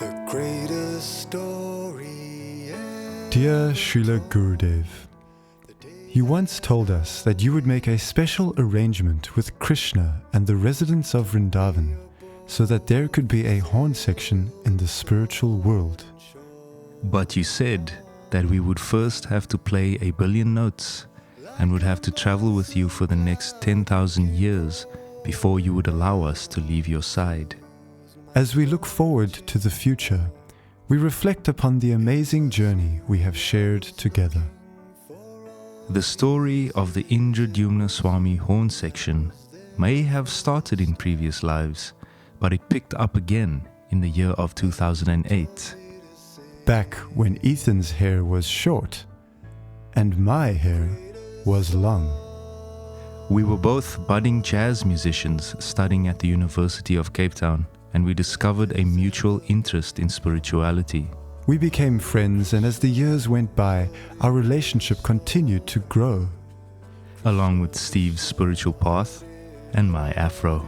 The greatest story ever. Dear Srila Gurudev, you once told us that you would make a special arrangement with Krishna and the residents of Vrindavan so that there could be a horn section in the spiritual world. But you said that we would first have to play 1 billion notes and would have to travel with you for the next 10,000 years before you would allow us to leave your side. As we look forward to the future, we reflect upon the amazing journey we have shared together. The story of the Indradyumna Swami horn section may have started in previous lives, but it picked up again in the year of 2008. Back when Ethan's hair was short and my hair was long. We were both budding jazz musicians studying at the University of Cape Town, and we discovered a mutual interest in spirituality. We became friends, and as the years went by, our relationship continued to grow. Along with Steve's spiritual path and my afro.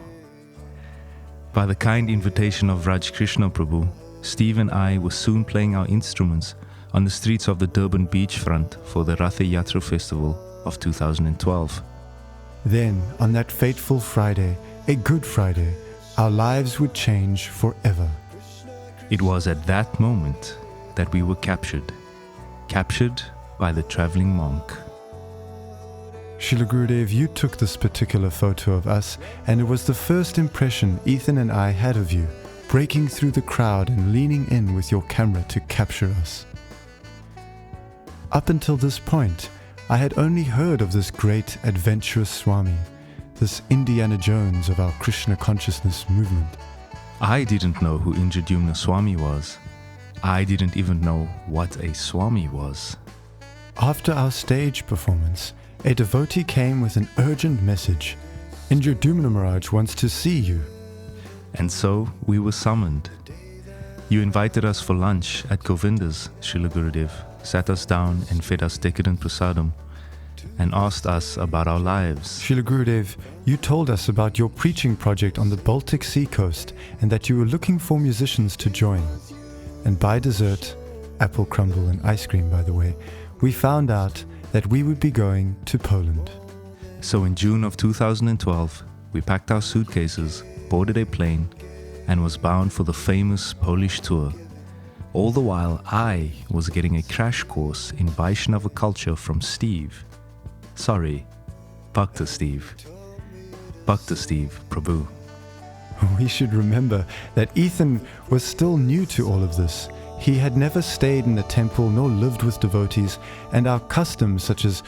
By the kind invitation of Raj Krishna Prabhu, Steve and I were soon playing our instruments on the streets of the Durban beachfront for the Ratha Yatra Festival of 2012. Then, on that fateful Friday, a Good Friday, our lives would change forever. It was at that moment that we were captured by the traveling monk. Srila Gurudev, you took this particular photo of us, and it was the first impression Ethan and I had of you, breaking through the crowd and leaning in with your camera to capture us. Up until this point, I had only heard of this great adventurous Swami, this Indiana Jones of our Krishna consciousness movement. I didn't know who Indradyumna Swami was. I didn't even know what a Swami was. After our stage performance, a devotee came with an urgent message. Indradyumna Maharaj wants to see you. And so we were summoned. You invited us for lunch at Govinda's, Srila Gurudev, sat us down and fed us decadent prasadam, and asked us about our lives. Srila Gurudev, you told us about your preaching project on the Baltic Sea coast and that you were looking for musicians to join. And by dessert, apple crumble and ice cream by the way, we found out that we would be going to Poland. So in June of 2012, we packed our suitcases, boarded a plane, and was bound for the famous Polish tour. All the while I was getting a crash course in Vaishnava culture from Steve. Sorry, Bhakta Steve. Bhakta Steve Prabhu. We should remember that Ethan was still new to all of this. He had never stayed in a temple nor lived with devotees, and our customs such as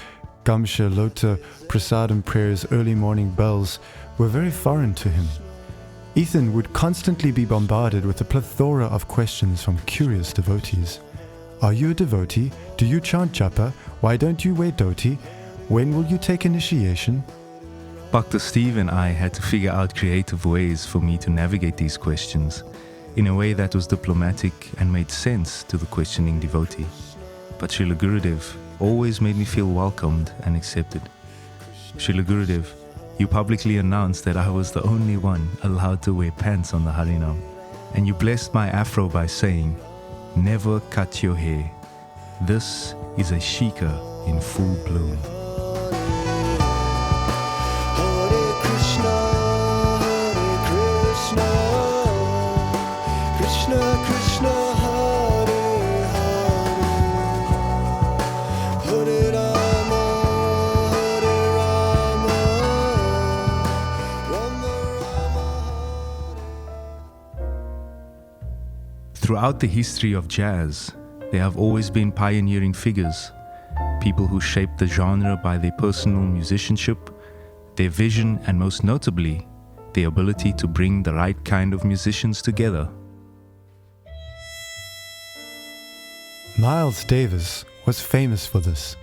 Gamsha, Lota, Prasadam prayers, early morning bells were very foreign to him. Ethan would constantly be bombarded with a plethora of questions from curious devotees. Are you a devotee? Do you chant japa? Why don't you wear dhoti? When will you take initiation? Bhakta Steve and I had to figure out creative ways for me to navigate these questions in a way that was diplomatic and made sense to the questioning devotee. But Srila Gurudev always made me feel welcomed and accepted. Srila Gurudev, you publicly announced that I was the only one allowed to wear pants on the Harinam, and you blessed my afro by saying, "Never cut your hair. This is a shika in full bloom." Hare Krishna, Krishna Krishna, Hare Hare, Hare Rama, Rama Rama. Throughout the history of jazz, there have always been pioneering figures, people who shaped the genre by their personal musicianship, their vision, and most notably, the ability to bring the right kind of musicians together. Miles Davis was famous for this.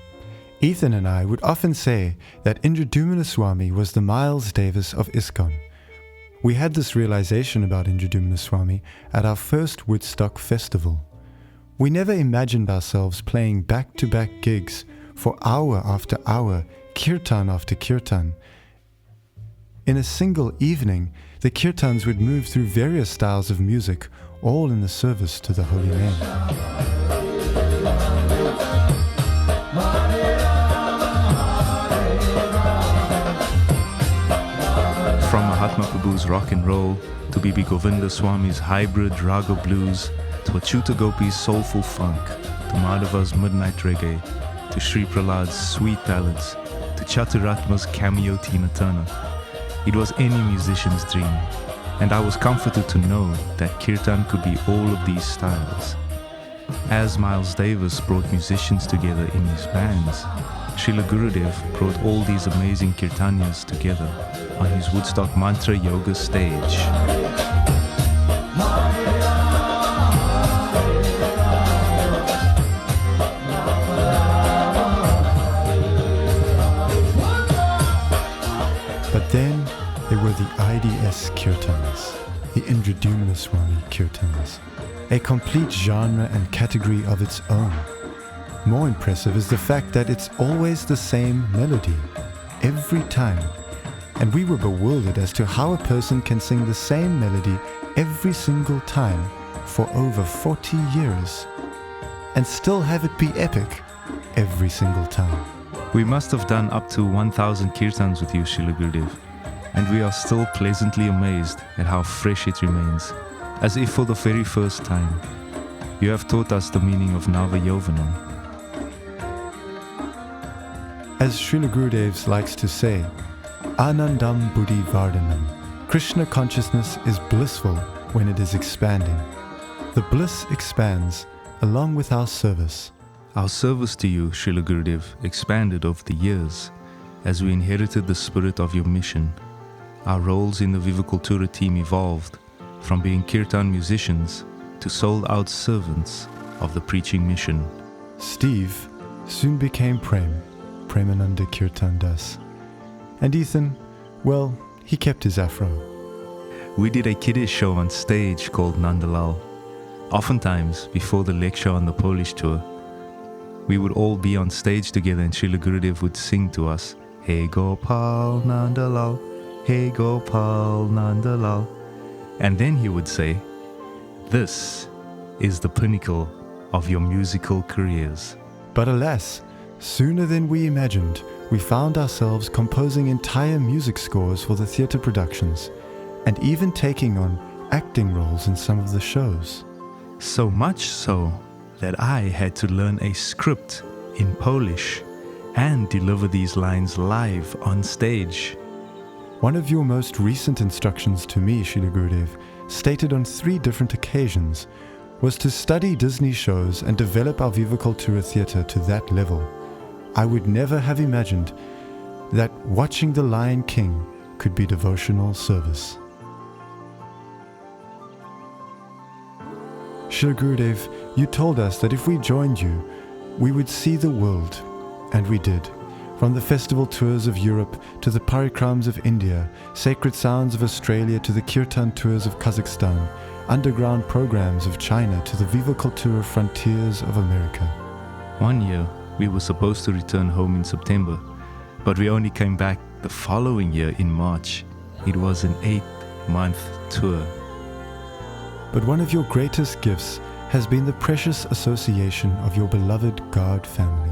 Ethan and I would often say that Indradyumna Swami was the Miles Davis of ISKCON. We had this realization about Indradyumna Swami at our first Woodstock festival. We never imagined ourselves playing back-to-back gigs for hour after hour, kirtan after kirtan. In a single evening, the kirtans would move through various styles of music, all in the service to the holy name. From Mahatma Prabhu's rock and roll, to Bibi Govinda Swami's hybrid raga blues, to Achyuta Gopi's soulful funk, to Madhava's midnight reggae, to Sri Prahlad's sweet ballads, to Chaturatma's cameo Tina Turner. It was any musician's dream, and I was comforted to know that Kirtan could be all of these styles. As Miles Davis brought musicians together in his bands, Srila Gurudev brought all these amazing Kirtanias together on his Woodstock Mantra Yoga stage. But then there were the IDS Kirtans, the Indradumna Swami Kirtans, a complete genre and category of its own. More impressive is the fact that it's always the same melody, every time. And we were bewildered as to how a person can sing the same melody every single time for over 40 years and still have it be epic every single time. We must have done up to 1,000 kirtans with you, Srila Gurudev, and we are still pleasantly amazed at how fresh it remains, as if for the very first time. You have taught us the meaning of Nava Yovanam. As Srila Gurudev likes to say, Anandam Buddhi Vardhanam. Krishna consciousness is blissful when it is expanding. The bliss expands along with our service. Our service to you, Srila Gurudev, expanded over the years as we inherited the spirit of your mission. Our roles in the Viva Cultura team evolved from being kirtan musicians to sold-out servants of the preaching mission. Steve soon became Premananda Kirtan Das. And Ethan, well, he kept his afro. We did a kiddish show on stage called Nandalal. Oftentimes, before the lecture on the Polish tour, we would all be on stage together and Srila Gurudev would sing to us, Hey Gopal Nandalal, Hey Gopal Nandalal. And then he would say, this is the pinnacle of your musical careers. But alas, sooner than we imagined, we found ourselves composing entire music scores for the theatre productions, and even taking on acting roles in some of the shows. So much so that I had to learn a script in Polish and deliver these lines live on stage. One of your most recent instructions to me, Srila Gurudev, stated on 3 different occasions, was to study Disney shows and develop our Viva Cultura theatre to that level. I would never have imagined that watching The Lion King could be devotional service. Srila Gurudev, you told us that if we joined you, we would see the world, and we did. From the festival tours of Europe to the parikrams of India, sacred sounds of Australia to the kirtan tours of Kazakhstan, underground programs of China to the Viva Cultura frontiers of America. One year, we were supposed to return home in September, but we only came back the following year in March. It was an 8-month tour. But one of your greatest gifts has been the precious association of your beloved God family.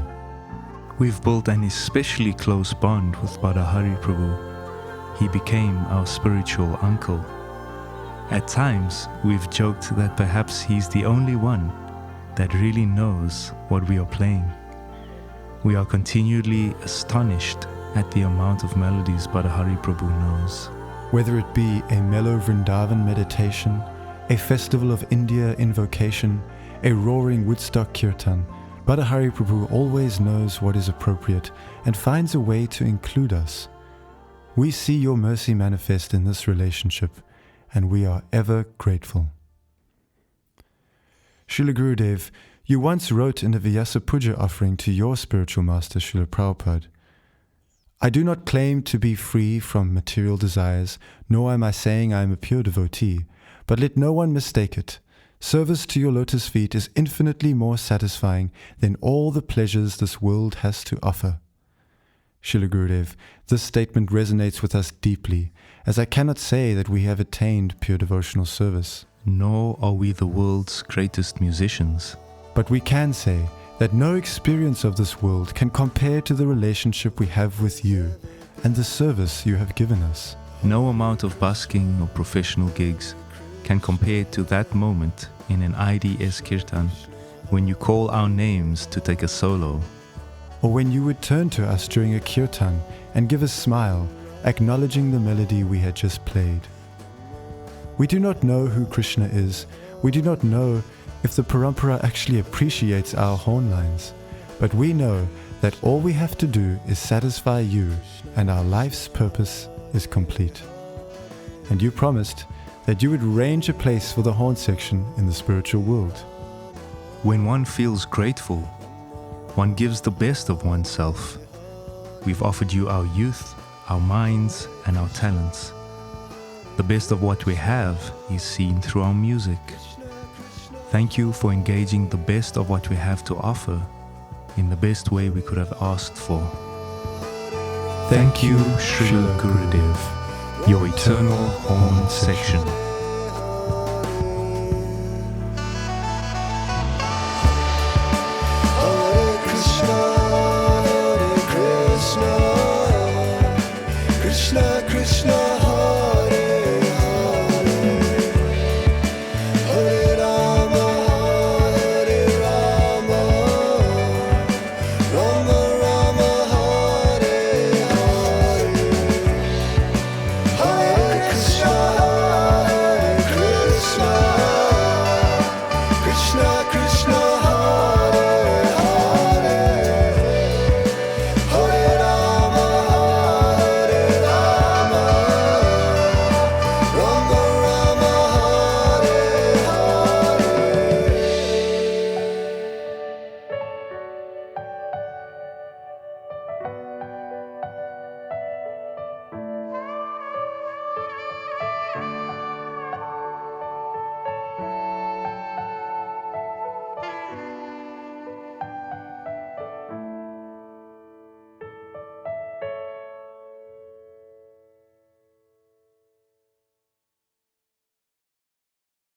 We've built an especially close bond with Badahari Prabhu. He became our spiritual uncle. At times, we've joked that perhaps he's the only one that really knows what we are playing. We are continually astonished at the amount of melodies Badahari Prabhu knows. Whether it be a mellow Vrindavan meditation, a festival of India invocation, a roaring Woodstock kirtan, Badahari Prabhu always knows what is appropriate and finds a way to include us. We see your mercy manifest in this relationship, and we are ever grateful. Srila Gurudev, you once wrote in a Vyasa Puja offering to your spiritual master, Srila Prabhupada, I do not claim to be free from material desires, nor am I saying I am a pure devotee, but let no one mistake it. Service to your lotus feet is infinitely more satisfying than all the pleasures this world has to offer. Srila Gurudev, this statement resonates with us deeply, as I cannot say that we have attained pure devotional service. nor are we the world's greatest musicians. But we can say that no experience of this world can compare to the relationship we have with you and the service you have given us. No amount of busking or professional gigs can compare to that moment in an IDS Kirtan when you call our names to take a solo. Or when you would turn to us during a kirtan and give a smile, acknowledging the melody we had just played. We do not know who Krishna is. We do not know if the Parampara actually appreciates our horn lines. But we know that all we have to do is satisfy you, and our life's purpose is complete. And you promised that you would arrange a place for the horn section in the spiritual world. When one feels grateful, one gives the best of oneself. We've offered you our youth, our minds, and our talents. The best of what we have is seen through our music. Thank you for engaging the best of what we have to offer in the best way we could have asked for. Thank you, Srila Gurudev, your eternal horn section.